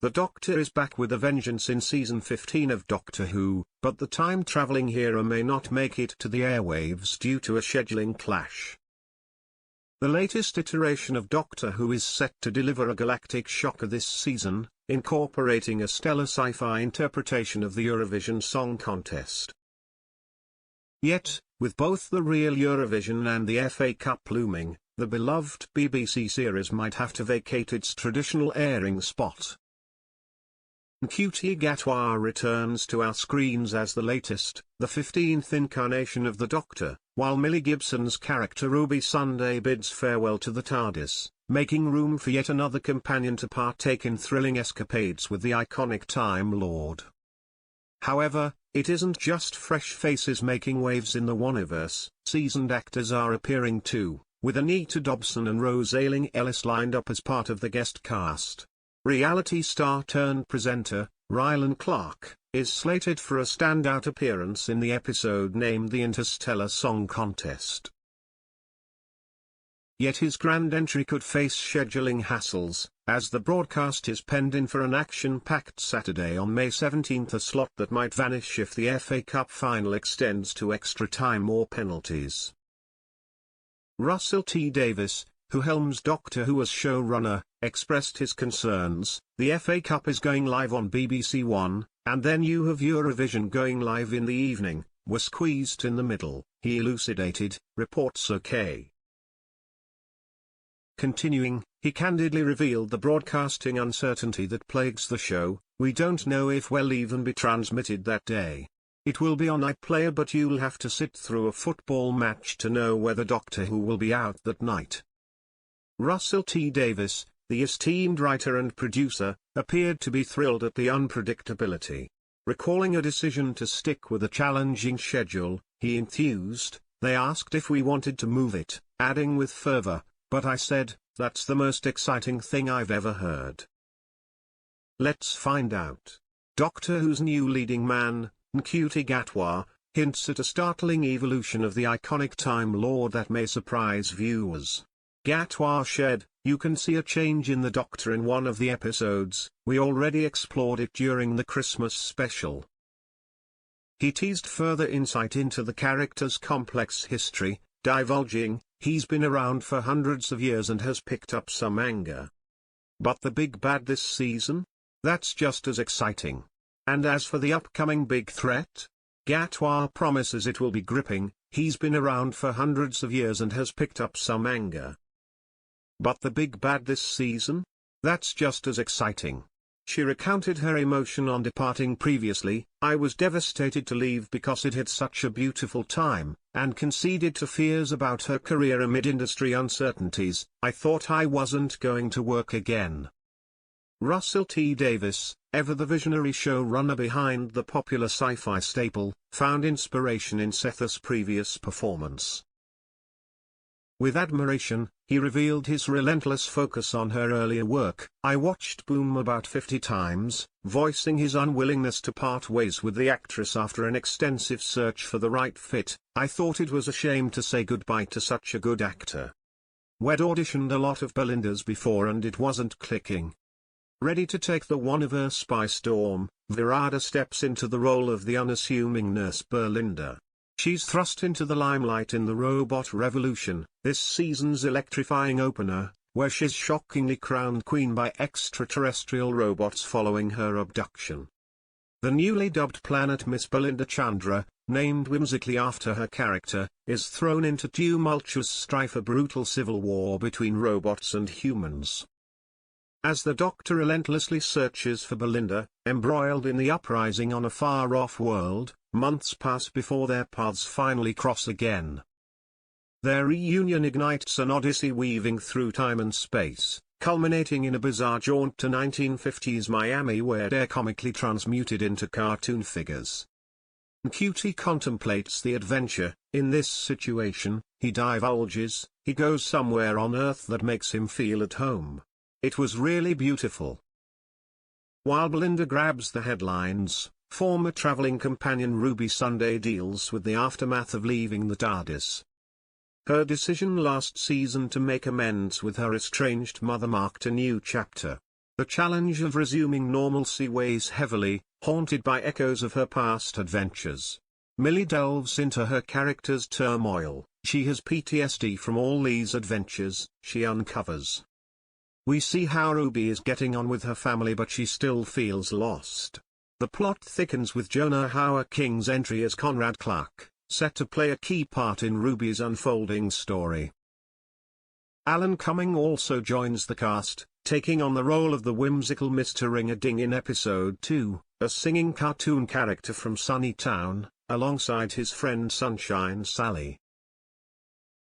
The Doctor is back with a vengeance in Season 15 of Doctor Who, but the time-travelling hero may not make it to the airwaves due to a scheduling clash. The latest iteration of Doctor Who is set to deliver a galactic shocker this season, incorporating a stellar sci-fi interpretation of the Eurovision Song Contest. Yet, with both the real Eurovision and the FA Cup looming, the beloved BBC series might have to vacate its traditional airing spot. Ncuti Gatwa returns to our screens as the latest, the 15th incarnation of the Doctor, while Millie Gibson's character Ruby Sunday bids farewell to the TARDIS, making room for yet another companion to partake in thrilling escapades with the iconic Time Lord. However, it isn't just fresh faces making waves in the Waniverse. Seasoned actors are appearing too, with Anita Dobson and Rose Ayling-Ellis lined up as part of the guest cast. Reality star turned presenter, Rylan Clark, is slated for a standout appearance in the episode named the Interstellar Song Contest. Yet his grand entry could face scheduling hassles, as the broadcast is penned in for an action-packed Saturday on May 17, a slot that might vanish if the FA Cup final extends to extra time or penalties. Russell T Davies, who helms Doctor Who as showrunner, expressed his concerns. The FA Cup is going live on BBC One, and then you have Eurovision going live in the evening, were squeezed in the middle, he elucidated, reports OK. Continuing, he candidly revealed the broadcasting uncertainty that plagues the show. We don't know if we'll even be transmitted that day. It will be on iPlayer, but you'll have to sit through a football match to know whether Doctor Who will be out that night. Russell T Davies, the esteemed writer and producer, appeared to be thrilled at the unpredictability. Recalling a decision to stick with a challenging schedule, he enthused, "They asked if we wanted to move it," adding with fervor, "But I said, that's the most exciting thing I've ever heard." Let's find out. Doctor Who's new leading man, Ncuti Gatwa, hints at a startling evolution of the iconic Time Lord that may surprise viewers. Gatwa shared, "You can see a change in the Doctor in one of the episodes. We already explored it during the Christmas special." He teased further insight into the character's complex history, divulging, "He's been around for hundreds of years and has picked up some anger. But the big bad this season? That's just as exciting. And as for the upcoming big threat? Gatwa promises it will be gripping. He's been around for hundreds of years and has picked up some anger. But the big bad this season? That's just as exciting." She recounted her emotion on departing previously. "I was devastated to leave because it had such a beautiful time, and conceded to fears about her career amid industry uncertainties. I thought I wasn't going to work again." Russell T Davies, ever the visionary showrunner behind the popular sci-fi staple, found inspiration in Setha's previous performance. With admiration, he revealed his relentless focus on her earlier work. "I watched Boom about 50 times, voicing his unwillingness to part ways with the actress after an extensive search for the right fit. I thought it was a shame to say goodbye to such a good actor. We'd auditioned a lot of Belindas before and it wasn't clicking." Ready to take the Waniverse by storm, Virada steps into the role of the unassuming nurse Belinda. She's thrust into the limelight in the Robot Revolution, this season's electrifying opener, where she's shockingly crowned queen by extraterrestrial robots following her abduction. The newly dubbed planet Miss Belinda Chandra, named whimsically after her character, is thrown into tumultuous strife, a brutal civil war between robots and humans. As the Doctor relentlessly searches for Belinda, embroiled in the uprising on a far-off world, months pass before their paths finally cross again. Their reunion ignites an odyssey weaving through time and space, culminating in a bizarre jaunt to 1950s Miami where they're comically transmuted into cartoon figures. Ncuti contemplates the adventure. In this situation, he divulges, he goes somewhere on Earth that makes him feel at home. It was really beautiful. While Belinda grabs the headlines, former traveling companion Ruby Sunday deals with the aftermath of leaving the TARDIS. Her decision last season to make amends with her estranged mother marked a new chapter. The challenge of resuming normalcy weighs heavily, haunted by echoes of her past adventures. Millie delves into her character's turmoil. She has PTSD from all these adventures, she uncovers. We see how Ruby is getting on with her family, but she still feels lost. The plot thickens with Jonah Hauer-King's entry as Conrad Clark, set to play a key part in Ruby's unfolding story. Alan Cumming also joins the cast, taking on the role of the whimsical Mr. Ring-a-Ding in Episode 2, a singing cartoon character from Sunny Town, alongside his friend Sunshine Sally.